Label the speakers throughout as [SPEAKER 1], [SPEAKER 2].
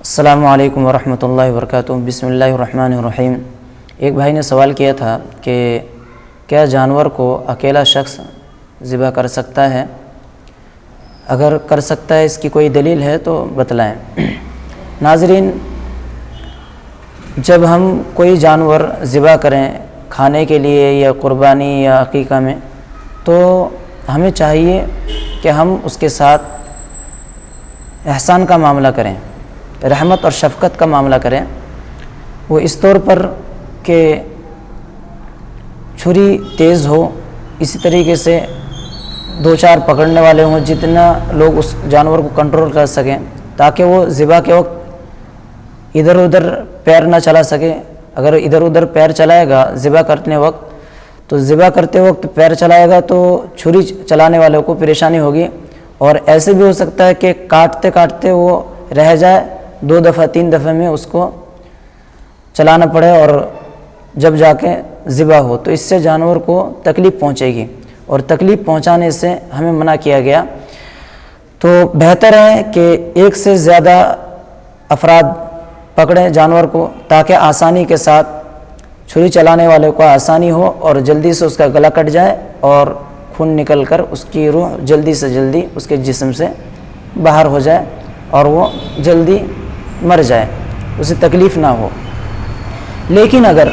[SPEAKER 1] السلام علیکم ورحمۃ اللہ وبرکاتہ۔ بسم اللہ الرحمن الرحیم۔ ایک بھائی نے سوال کیا تھا کہ کیا جانور کو اکیلا شخص ذبح کر سکتا ہے؟ اگر کر سکتا ہے اس کی کوئی دلیل ہے تو بتلائیں۔ ناظرین، جب ہم کوئی جانور ذبح کریں کھانے کے لیے یا قربانی یا عقیقہ میں، تو ہمیں چاہیے کہ ہم اس کے ساتھ احسان کا معاملہ کریں، رحمت اور شفقت کا معاملہ کریں۔ وہ اس طور پر کہ چھری تیز ہو، اسی طریقے سے دو چار پکڑنے والے ہوں، جتنا لوگ اس جانور کو کنٹرول کر سکیں، تاکہ وہ ذبح کے وقت ادھر ادھر پیر نہ چلا سکے۔ اگر ادھر ادھر پیر چلائے گا ذبح کرنے وقت، تو ذبح کرتے وقت پیر چلائے گا تو چھری چلانے والوں کو پریشانی ہوگی، اور ایسے بھی ہو سکتا ہے کہ کاٹتے کاٹتے وہ رہ جائے، 2 دفعہ 3 دفعہ میں اس کو چلانا پڑے اور جب جا کے ذبح ہو، تو اس سے جانور کو تکلیف پہنچے گی، اور تکلیف پہنچانے سے ہمیں منع کیا گیا۔ تو بہتر ہے کہ ایک سے زیادہ افراد پکڑیں جانور کو، تاکہ آسانی کے ساتھ چھری چلانے والے کو آسانی ہو اور جلدی سے اس کا گلا کٹ جائے اور خون نکل کر اس کی روح جلدی سے جلدی اس کے جسم سے باہر ہو جائے اور وہ جلدی مر جائے، اسے تکلیف نہ ہو۔ لیکن اگر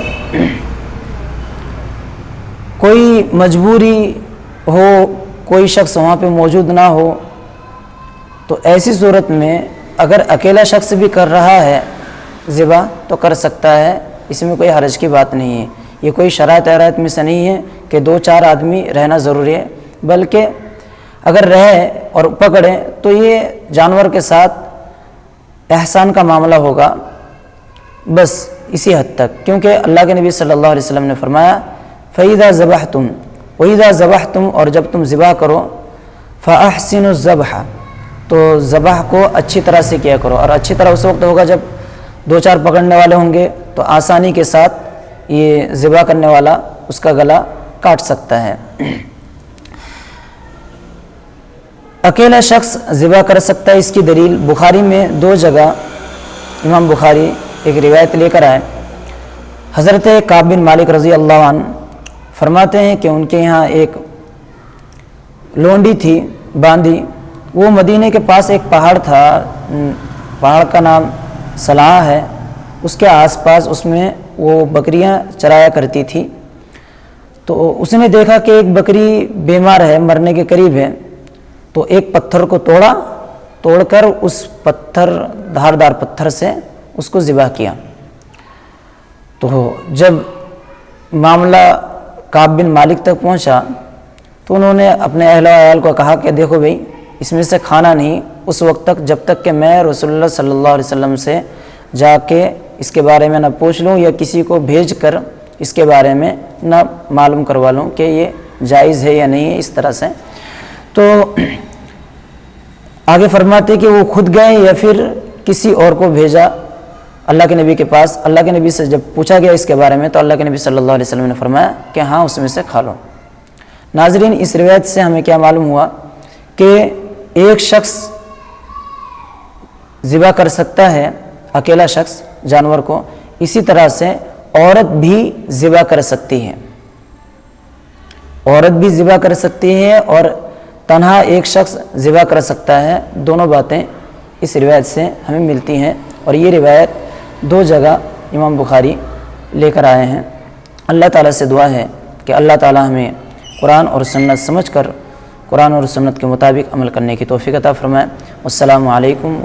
[SPEAKER 1] کوئی مجبوری ہو، کوئی شخص وہاں پہ موجود نہ ہو، تو ایسی صورت میں اگر اکیلا شخص بھی کر رہا ہے ذبح تو کر سکتا ہے، اس میں کوئی حرج کی بات نہیں ہے۔ یہ کوئی شرائط عرائط میں سے نہیں ہے کہ 2-4 آدمی رہنا ضروری ہے، بلکہ اگر رہے اور پکڑے تو یہ جانور کے ساتھ احسان کا معاملہ ہوگا، بس اسی حد تک، کیونکہ اللہ کے نبی صلی اللہ علیہ وسلم نے فرمایا فَإِذَا ذَبَحْتُمْ وَإِذَا ذَبَحْتُمْ، اور جب تم ذبح کرو فَأَحْسِنُوا الذَّبْحَ، تو ذبح کو اچھی طرح سے کیا کرو، اور اچھی طرح اس وقت ہوگا جب 2-4 پکڑنے والے ہوں گے، تو آسانی کے ساتھ یہ ذبح کرنے والا اس کا گلا کاٹ سکتا ہے۔ اکیلا شخص ذبح کر سکتا ہے، اس کی دلیل بخاری میں 2 جگہ امام بخاری ایک روایت لے کر آئے۔ حضرت کعب بن مالک رضی اللہ عنہ فرماتے ہیں کہ ان کے یہاں ایک لونڈی تھی باندھی، وہ مدینے کے پاس ایک پہاڑ تھا، پہاڑ کا نام صلاح ہے، اس کے آس پاس اس میں وہ بکریاں چرایا کرتی تھی۔ تو اس نے دیکھا کہ ایک بکری بیمار ہے، مرنے کے قریب ہے، تو ایک پتھر کو توڑ کر اس دھاردار پتھر سے اس کو ذبح کیا۔ تو جب معاملہ کعب بن مالک تک پہنچا تو انہوں نے اپنے اہل و عیال کو کہا کہ دیکھو بھئی، اس میں سے کھانا نہیں اس وقت تک جب تک کہ میں رسول اللہ صلی اللہ علیہ وسلم سے جا کے اس کے بارے میں نہ پوچھ لوں یا کسی کو بھیج کر اس کے بارے میں نہ معلوم کروا لوں کہ یہ جائز ہے یا نہیں ہے، اس طرح سے۔ تو آگے فرماتے کہ وہ خود گئے یا پھر کسی اور کو بھیجا اللہ کے نبی کے پاس۔ اللہ کے نبی سے جب پوچھا گیا اس کے بارے میں تو اللہ کے نبی صلی اللہ علیہ وسلم نے فرمایا کہ ہاں، اس میں سے کھا لو۔ ناظرین، اس روایت سے ہمیں کیا معلوم ہوا کہ ایک شخص ذبح کر سکتا ہے، اکیلا شخص جانور کو، اسی طرح سے عورت بھی ذبح کر سکتی ہے، عورت بھی ذبح کر سکتی ہے اور تنہا ایک شخص ذبح کر سکتا ہے۔ دونوں باتیں اس روایت سے ہمیں ملتی ہیں، اور یہ روایت 2 جگہ امام بخاری لے کر آئے ہیں۔ اللہ تعالیٰ سے دعا ہے کہ اللہ تعالیٰ ہمیں قرآن اور سنت سمجھ کر قرآن اور سنت کے مطابق عمل کرنے کی توفیق عطا فرمائے۔ السلام علیکم۔